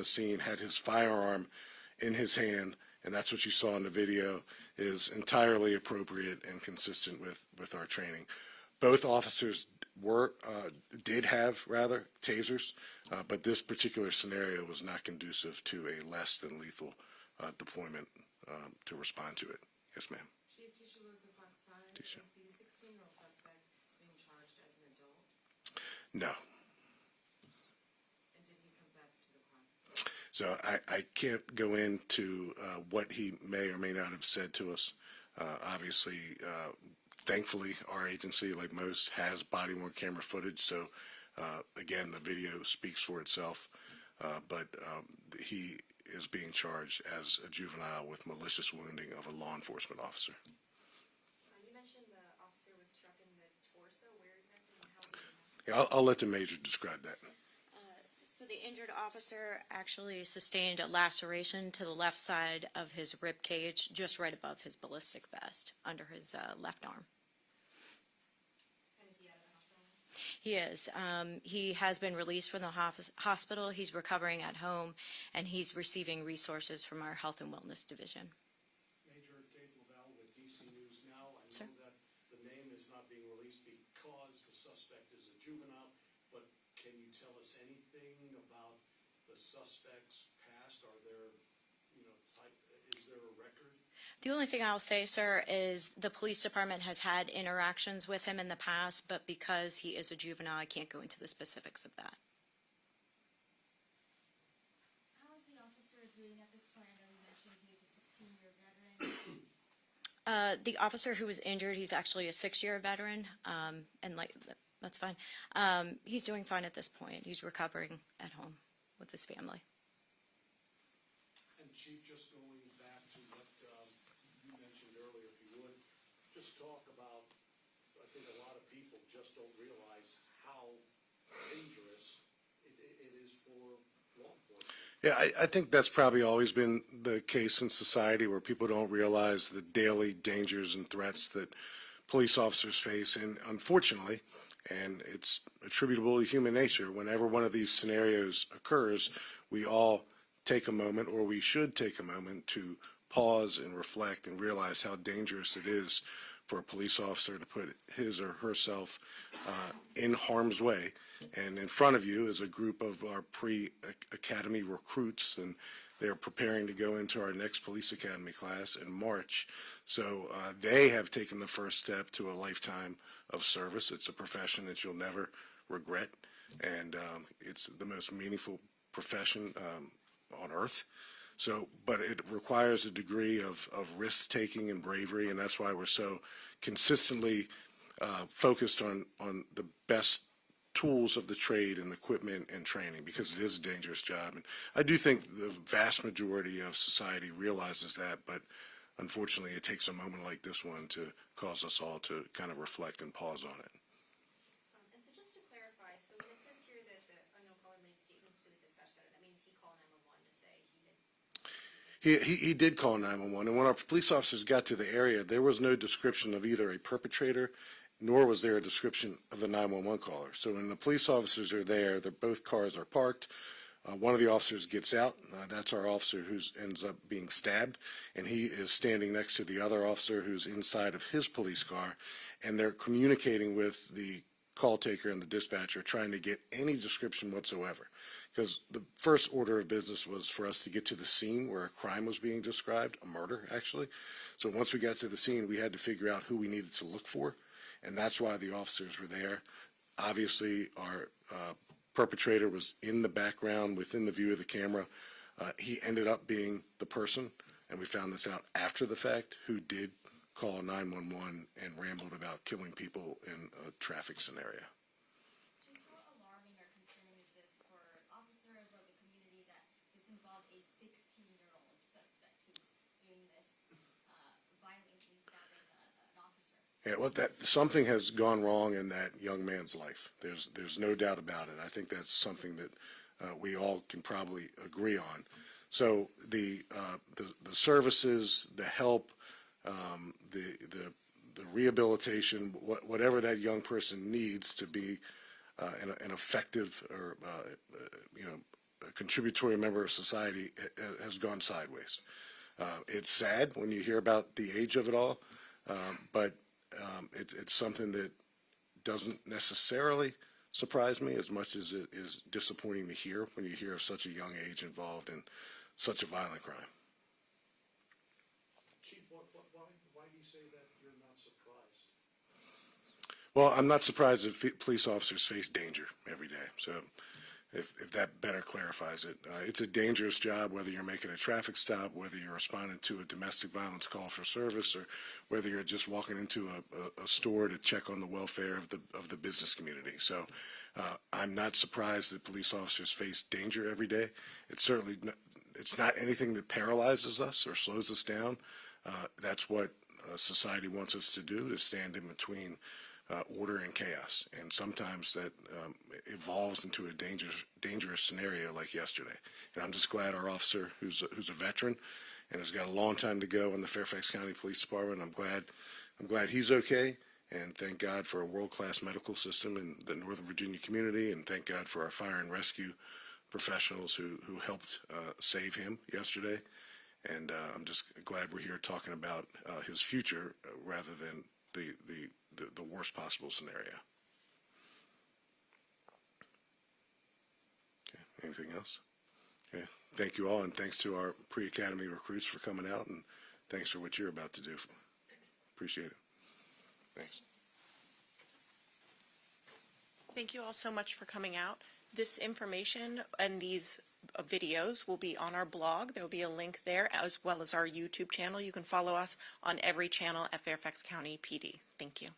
the scene had his firearm in his hand, and that's what you saw in the video, is entirely appropriate and consistent with our training. Both officers did have tasers, but this particular scenario was not conducive to a less than lethal deployment to respond to it. Yes, ma'am. Chief Tisha Lewis of Fox 5, Tisha. is the 16-year-old suspect being charged as an adult? No. And did he confess to the crime? So I can't go into what he may or may not have said to us. Obviously, thankfully, our agency, like most, has body-worn camera footage. So, again, the video speaks for itself. But he is being charged as a juvenile with malicious wounding of a law enforcement officer. You mentioned the officer was struck in the torso. Where exactly? How did it happen? Yeah, I'll let the major describe that. So the injured officer actually sustained a laceration to the left side of his rib cage, just right above his ballistic vest, under his left arm. And is he out of the hospital? He is. He has been released from the hospital. He's recovering at home, and he's receiving resources from our Health and Wellness Division. Major Dave Lavelle with DC News Now. I Sir? know that the name is not being released because the suspect is a juvenile, but can you tell us anything about the suspect's past? Are there, is there a record? The only thing I'll say, sir, is the police department has had interactions with him in the past, but because he is a juvenile, I can't go into the specifics of that. How is the officer doing at this point? I know you mentioned he's a 16-year veteran. The officer who was injured, he's actually a 6-year veteran, and that's fine. He's doing fine at this point. He's recovering at home with his family. And Chief, just going back to what you mentioned earlier, if you would, just talk about, I think a lot of people just don't realize how dangerous it is for law enforcement. Yeah, I think that's probably always been the case in society, where people don't realize the daily dangers and threats that police officers face. And unfortunately, and it's attributable to human nature, whenever one of these scenarios occurs, we all take a moment, or we should take a moment, to pause and reflect and realize how dangerous it is for a police officer to put his or herself in harm's way. And in front of you is a group of our pre-academy recruits, and they're preparing to go into our next police academy class in March. So they have taken the first step to a lifetime of service. It's a profession that you'll never regret, and it's the most meaningful profession on earth. So, but it requires a degree of risk-taking and bravery, and that's why we're so consistently focused on the best tools of the trade and equipment and training, because it is a dangerous job. And I do think the vast majority of society realizes that, but unfortunately it takes a moment like this one to cause us all to kind of reflect and pause on it. And so just to clarify, so when it says here that the unknown caller made statements to the dispatch center, that means he called 911 to say he did? He did call 911, and when our police officers got to the area, there was no description of either a perpetrator, nor was there a description of the 911 caller. So when the police officers are there, both cars are parked. One of the officers gets out. That's our officer who ends up being stabbed, and he is standing next to the other officer who's inside of his police car, and they're communicating with the call taker and the dispatcher, trying to get any description whatsoever. Because the first order of business was for us to get to the scene where a crime was being described, a murder actually. So once we got to the scene, we had to figure out who we needed to look for, and that's why the officers were there. Obviously, our perpetrator was in the background, within the view of the camera. He ended up being the person, and we found this out after the fact, who did call 911 and rambled about killing people in a traffic scenario. Just how alarming or concerning is this for officers or the community that this involved a 16-year-old suspect who's doing this violently stabbing an officer? Yeah, well, something has gone wrong in that young man's life. There's no doubt about it. I think that's something that we all can probably agree on. So the services, the help, the rehabilitation, whatever that young person needs to be an effective or a contributory member of society has gone sideways. It's sad when you hear about the age of it all, but it's something that doesn't necessarily surprise me as much as it is disappointing to hear when you hear of such a young age involved in such a violent crime. Chief, why do you say that you're not surprised? Well, I'm not surprised if police officers face danger every day. So if that better clarifies it. It's a dangerous job, whether you're making a traffic stop, whether you're responding to a domestic violence call for service, or whether you're just walking into a store to check on the welfare of the business community. So I'm not surprised that police officers face danger every day. It's certainly it's not anything that paralyzes us or slows us down. That's what society wants us to do, to stand in between order and chaos, and sometimes that evolves into a dangerous scenario like yesterday. And I'm just glad our officer, who's a veteran and has got a long time to go in the Fairfax County Police Department, I'm glad he's okay, and thank God for a world-class medical system in the Northern Virginia community, and thank God for our fire and rescue professionals who helped save him yesterday. And I'm just glad we're here talking about his future rather than the worst possible scenario. Okay, anything else? Okay, thank you all, and thanks to our pre-academy recruits for coming out, and thanks for what you're about to do. Appreciate it. Thanks. Thank you all so much for coming out. This information and these videos will be on our blog. There will be a link there, as well as our YouTube channel. You can follow us on every channel at Fairfax County PD. Thank you.